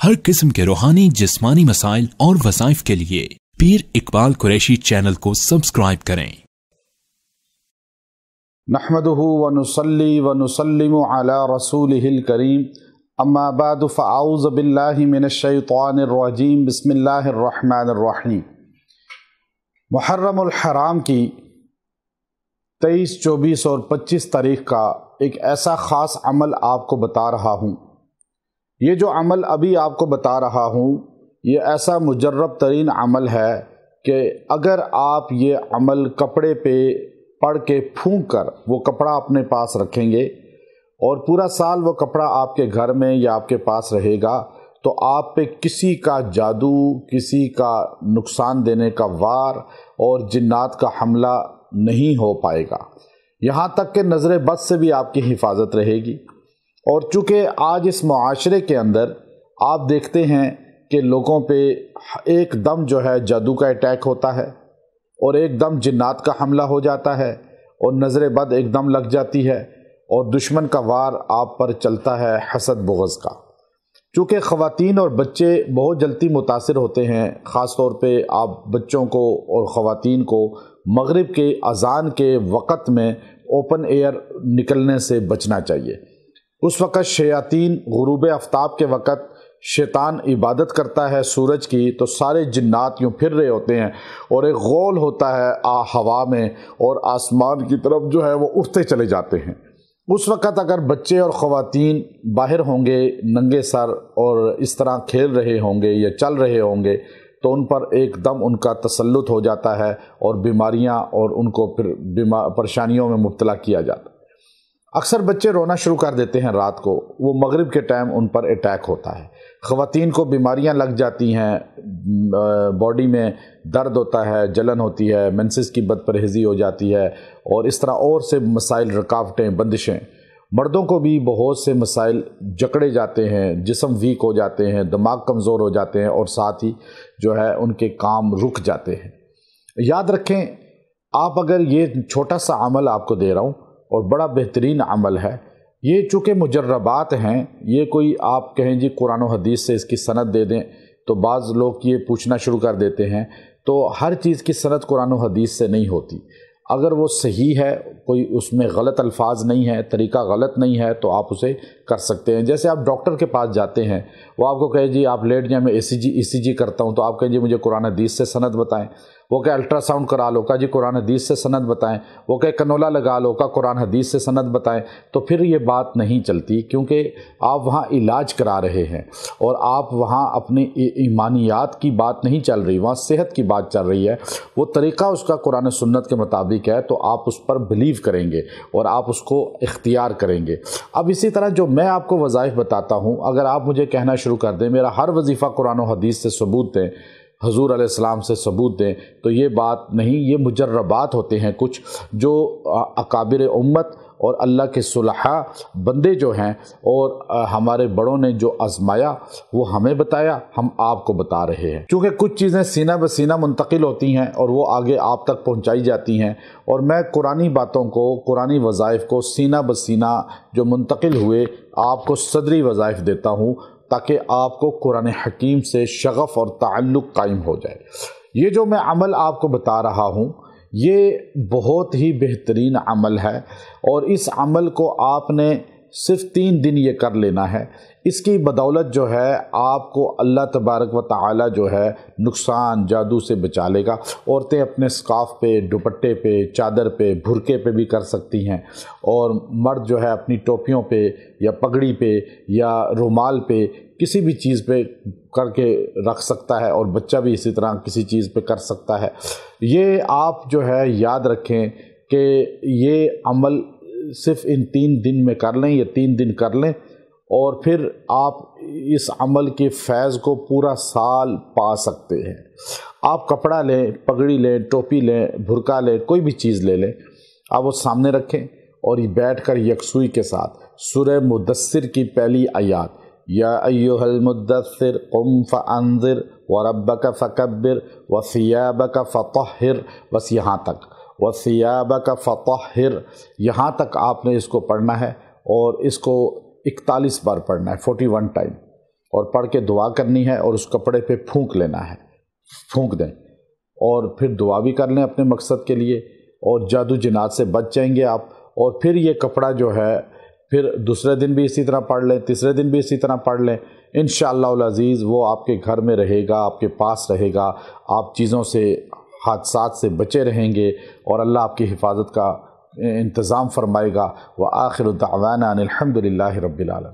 हर किस्म के रूहानी जिस्मानी मसाइल और वज़ाइफ के लिए पीर इकबाल कुरैशी चैनल को सब्सक्राइब करें। नहमदुहु व नुसल्ली व नुसल्लिमु अला रसूलिहिल करीम, अम्मा बाद फ़अऊज़ु बिल्लाहि मिनश शैतानिर रजीम, बिस्मिल्लाहिर रहमानिर रहीम। मुहर्रमुल हराम की 23, 24 और 25 तारीख़ का एक ऐसा ख़ास अमल आपको बता रहा हूँ। ये जो अमल अभी आपको बता रहा हूँ, ये ऐसा मुजर्रब तरीन अमल है कि अगर आप ये अमल कपड़े पे पढ़ के फूंक कर वो कपड़ा अपने पास रखेंगे और पूरा साल वो कपड़ा आपके घर में या आपके पास रहेगा, तो आप पे किसी का जादू, किसी का नुकसान देने का वार और जिन्नात का हमला नहीं हो पाएगा। यहाँ तक कि नज़र बद से भी आपकी हिफाजत रहेगी। और चूँकि आज इस मुआशरे के अंदर आप देखते हैं कि लोगों पे एकदम जो है जादू का अटैक होता है और एकदम जिन्नात का हमला हो जाता है और नज़र बद एकदम लग जाती है और दुश्मन का वार आप पर चलता है, हसद बुग़्ज़ का। चूँकि ख़वातीन और बच्चे बहुत जल्दी मुतासिर होते हैं, ख़ास तौर पे आप बच्चों को और ख़वातीन को मगरिब के अज़ान के वक़्त में ओपन एयर निकलने से बचना चाहिए। उस वक़्त शयातीन गुरूब आफ्ताब के वक़्त शैतान इबादत करता है सूरज की, तो सारे जिन्नात यूँ फिर रहे होते हैं और एक गोल होता है हवा में और आसमान की तरफ जो है वो उठते चले जाते हैं। उस वक़्त अगर बच्चे और ख़वातीन बाहर होंगे नंगे सर और इस तरह खेल रहे होंगे या चल रहे होंगे, तो उन पर एकदम उनका तसल्लुत हो जाता है और बीमारियां और उनको फिर परेशानियों में मुब्तला किया जाता है। अक्सर बच्चे रोना शुरू कर देते हैं रात को, वो मगरिब के टाइम उन पर अटैक होता है। ख़वातीन को बीमारियां लग जाती हैं, बॉडी में दर्द होता है, जलन होती है, मेंसेस की बदपरहेज़ी हो जाती है और इस तरह और से मसाइल, रुकावटें, बंदिशें। मर्दों को भी बहुत से मसाइल जकड़े जाते हैं, जिस्म वीक हो जाते हैं, दिमाग कमज़ोर हो जाते हैं और साथ ही जो है उनके काम रुक जाते हैं। याद रखें, आप अगर ये छोटा सा अमल आपको दे रहा हूँ और बड़ा बेहतरीन अमल है, ये चूँकि मुजर्रबात हैं, ये कोई आप कहें जी कुरान और हदीस से इसकी सनद दे दें, तो बाज़ लोग ये पूछना शुरू कर देते हैं। तो हर चीज़ की सनद कुरान और हदीस से नहीं होती। अगर वो सही है, कोई उसमें गलत अल्फाज नहीं है, तरीका गलत नहीं है, तो आप उसे कर सकते हैं। जैसे आप डॉक्टर के पास जाते हैं, वो आपको कहे जी आप लेट जाए, मैं ECG करता हूँ, तो आप कहें जी मुझे कुरान हदीस से सनद बताएं। वो कहे अल्ट्रासाउंड करा लो, का जी कुरान हदीस से सनद बताएं। वो कहे कनोला लगा लो, का कुरान हदीस से सनद बताएं। तो फिर ये बात नहीं चलती, क्योंकि आप वहाँ इलाज करा रहे हैं और आप वहाँ अपनी ईमानियात की बात नहीं चल रही, वहाँ सेहत की बात चल रही है। वो तरीक़ा उसका कुरान सुन्नत के मुताबिक है, तो आप उस पर बिलीव करेंगे और आप उसको इख्तियार करेंगे। अब इसी तरह जो मैं आपको वज़ाइफ बताता हूँ, अगर आप मुझे कहना शुरू कर दें मेरा हर वजीफ़ा कुरान और हदीस से सबूत दें, हजूर अलैहिस्सलाम से सबूत दें, तो ये बात नहीं। ये मुजर्रबात होते हैं कुछ जो अकाबिर उम्मत और अल्लाह के सुलहा बंदे जो हैं और हमारे बड़ों ने जो आजमाया वो हमें बताया, हम आपको बता रहे हैं। क्योंकि कुछ चीज़ें सीना ब सीना मुंतकिल होती हैं और वो आगे आप तक पहुंचाई जाती हैं, और मैं कुरानी बातों को, कुरानी वज़ाइफ को सीना ब सीना जो मुंतकिल हुए आपको सदरी वज़ाइफ देता हूँ, ताकि आपको कुरान हकीम से शगफ़ और ताल्लुक़ कायम हो जाए। ये जो मैं अमल आपको बता रहा हूँ, ये बहुत ही बेहतरीन अमल है और इस अमल को आपने सिर्फ 3 दिन ये कर लेना है। इसकी बदौलत जो है आपको अल्लाह तबारक व तआला जो है नुकसान, जादू से बचा लेगा। औरतें अपने स्कार्फ पे, दुपट्टे पे, चादर पे, भुरके पे भी कर सकती हैं, और मर्द जो है अपनी टोपियों पे या पगड़ी पे या रुमाल पे किसी भी चीज़ पे करके रख सकता है, और बच्चा भी इसी तरह किसी चीज़ पे कर सकता है। ये आप जो है याद रखें कि ये अमल सिर्फ इन 3 दिन में कर लें, या 3 दिन कर लें, और फिर आप इस अमल के फैज़ को पूरा साल पा सकते हैं। आप कपड़ा लें, पगड़ी लें, टोपी लें, भुरका लें, कोई भी चीज़ ले लें, आप वो सामने रखें और ये बैठकर यकसुई के साथ सूरह मुदस्सिर की पहली आयत, या अय्युहल मुद्दस्सिर कुम फअंज़िर व रब्बक फकब्बिर व सियाबक फतहिर, बस यहाँ तक, व सियाबक फतहिर, यहाँ तक आपने इसको पढ़ना है और इसको 41 बार पढ़ना है, 41 टाइम। اور پڑھ کے دعا کرنی ہے اور اس کپڑے پہ پھونک لینا ہے، پھونک دیں، اور پھر دعا بھی کر لیں اپنے مقصد کے لیے، اور جادو جنات سے بچ جائیں گے آپ۔ اور پھر یہ کپڑا جو ہے پھر دوسرے دن بھی اسی طرح پڑھ لیں، تیسرے دن بھی اسی طرح پڑھ لیں، انشاءاللہ العزیز وہ آپ کے گھر میں رہے گا، آپ کے پاس رہے گا، آپ چیزوں سے، حادثات سے بچے رہیں گے، اور اللہ آپ کی حفاظت کا انتظام فرمائے گا۔ وآخر دعوانا ان الحمد للہ رب العالمین۔